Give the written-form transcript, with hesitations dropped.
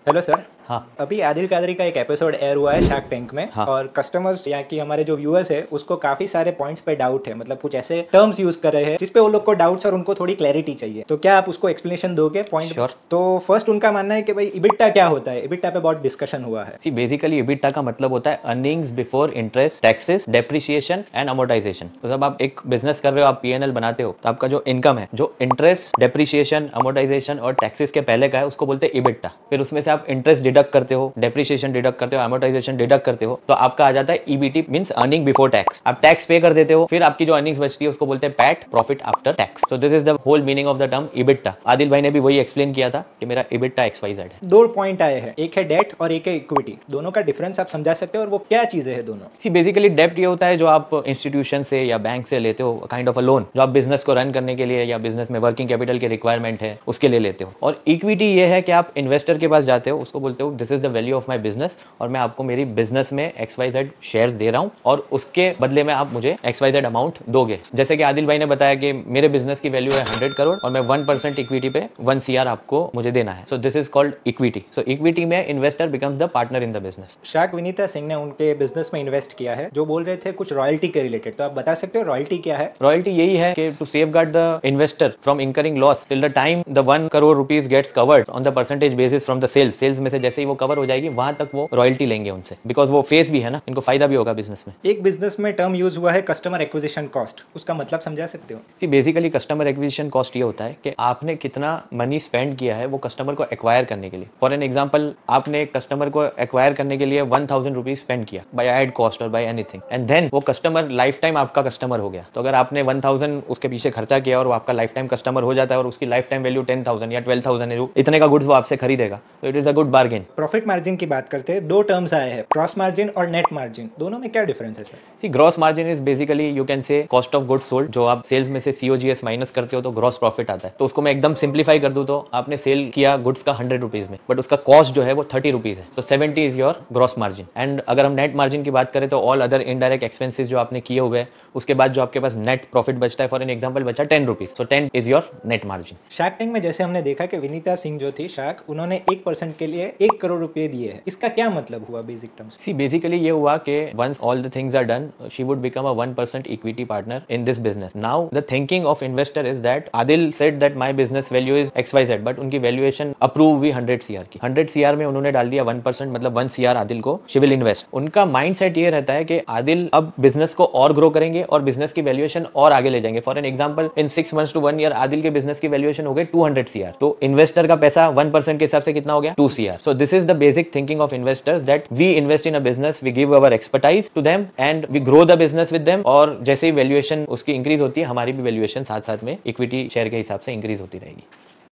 Hello sir. हाँ। अभी आदिल कादरी का एक एपिसोड एयर हुआ है शार्क टैंक में। हाँ। और कस्टमर्स या कि हमारे जो व्यूअर्स है उसको काफी सारे पॉइंट्स पे डाउट है, मतलब कुछ ऐसे टर्म्स यूज कर रहे हैं जिसपे वो लोग को डाउट्स और उनको थोड़ी क्लैरिटी चाहिए। तो क्या आप उसको एक्सप्लेनेशन दोगे पॉइंट? Sure. तो फर्स्ट उनका मानना है कि भाई इबिट्टा क्या होता है, इबिट्टा पे बहुत डिस्कशन हुआ है। सी बेसिकली EBITDA का मतलब होता है earnings before interest, taxes, depreciation and amortisation. तो जब आप एक बिजनेस कर रहे हो, आप P&L बनाते हो, तो आपका जो इनकम है, जो इंटरेस्ट, डेप्रिसिएशन, अमोर्टाइजेशन और टैक्सेस के पहले का है, उसको बोलते हैं EBITDA। फिर उसमें से आप इंटरेस्ट डिडक्ट करते हो, डेप्रिसिएशन डिडक्ट करते हो, अमोर्टाइजेशन डिडक्ट करते हो, तो आपका आ जाता है EBT, means earning before tax. आप टैक्स पे कर देते हो, फिर आपकी जो अर्निंग्स बचती है उसको बोलते हैं पैट, प्रॉफिट आफ्टर टैक्स। तो this is the whole meaning of the term EBITDA। Adil भाई ने भी वही एक्सप्लेन किया था कि मेरा EBITDA XYZ है। दो पॉइंट आए हैं, एक है डेट और एक है इक्विटी। दोनों का डिफरेंस आप समझा सकते हो और वो क्या चीजें हैं दोनों? सी बेसिकली डेब्ट ये होता है जो आप इंस्टीट्यूशन से या बैंक से लेते हो, काइंड ऑफ अ लोन, जो आप बिजनेस को रन करने के लिए या बिजनेस में वर्किंग कैपिटल की रिक्वायरमेंट है उसके लिए लेते हो। और इक्विटी ये है कि आप इन्वेस्टर के पास जाते हो, उसको बोलते हो this is the value of my business और मैं आपको मेरी बिजनेस में XYZ शेयर्स दे रहा हूँ और उसके बदले में आप मुझे XYZ अमाउंट दोगे। जैसे कि आदिल भाई ने बताया कि मेरे बिजनेस की वैल्यू है 100 करोड़ और मैं 1% इक्विटी पे 1 CR आपको मुझे देना है। So this is called equity. So equity में investor becomes the partner in the business. Shark Vineeta Singh ने उनके बिजनेस में इन्वेस्ट किया है, जो बोल रहे थे कुछ रॉयल्टी के रिलेटेड। तो आप बता सकते हो रॉयल्टी क्या है? रॉयल्टी यही है कि to safeguard the investor from incurring loss till the time the 1 crore rupees gets covered on the percentage basis from the sales में से जैसे ही वो कवर हो जाएगी वहां तक वो रॉयल्टी लेंगे उनसे, बिकॉज वो फेस भी है ना, इनको फायदा भी होगा बिजनेस में। एक बिजनेस में टर्म यूज हुआ है कस्टमर एक्विजिशन कॉस्ट, उसका मतलब समझा सकते हो? See basically customer acquisition cost ये होता है कि आपने कितना मनी स्पेंड किया है वो कस्टमर को एक्वायर करने के लिए। फॉर एन एग्जांपल, आपने एक कस्टमर को एक्वायर करने के लिए 1000 रुपीज स्पेंड किया बाय एड कॉस्ट और बाय एनीथिंग, एंड देन वो कस्टमर लाइफ टाइम आपका कस्टमर हो गया। तो अगर आपने 1000 उसके पीछे खर्चा किया और वो आपका लाइफ टाइम कस्टमर हो जाता है और उसकी लाइफ टाइम वैल्यू 10,000 या 12,000 है, इतने का गुड्स वो आपसे खरीदेगा, तो it is a good bargain. Profit margin की बात करते हैं, दो टर्म्स आए हैं, ग्रॉस मार्जिन और नेट मार्जिन। दोनों में क्या डिफरेंस है sir? See gross margin is basically you can say cost of goods sold. जो आप सेल्स में से COGS माइनस करते हो तो ग्रॉस प्रॉफिट आता है। तो उसको मैं एकदम सिंप्लीफाई कर दूं तो आपने सेल किया गुड्स का 100 रुपीज में, बट उसका कॉस्ट जो है वो 30 रुपीज है, तो 70 is your gross margin. And अगर हम नेट मार्जिन की बात करें तो ऑल अदर इनडायरेक्ट एक्सपेंसेस जो आपने किए हुए हैं उसके बाद जो आपके पास नेट प्रॉफिट बचता है, फॉर एन एग्जांपल बचा 10 रुपीज, तो 10 is your net margin. Shark tank में जैसे हमने देखा कि विनीता सिंह जो थी शार्क, उन्होंने 1% के लिए 1 करोड़ रुपए दिए हैं। इसका क्या मतलब हुआ बेसिक टर्म्स? सी बेसिकली ये हुआ कि once all the things are done she would become a 1% equity partner in this business. Now the thinking of investor is that Adil said that my business value is XYZ, but उनकी valuation approve हुई 100 CR की। 100 CR में उन्होंने डाल दिया 1%, मतलब 1 CR Adil को she will invest. उनका माइंडसेट ये रहता है कि आदिल अब बिजनेस को और ग्रो करेंगे और बिजनेस की वैल्यूएशन और आगे ले जाएंगे। For an example, in 6 months to 1 year Adil के बिजनेस की वैल्यूएशन हो गई 200 CR, तो इन्वेस्टर का पैसा 1% के हिसाब से कितना हो गया? 2 CR। So this is the basic thinking of investors, that we invest in a business, we give our expertise to them and we grow the business with them. और जैसे ही वैल्यूएशन उसकी इंक्रीज होती है, हमारी भी वैल्यूएशन साथ साथ में इक्विटी शेयर के हिसाब से इंक्रीज होती रहेगी।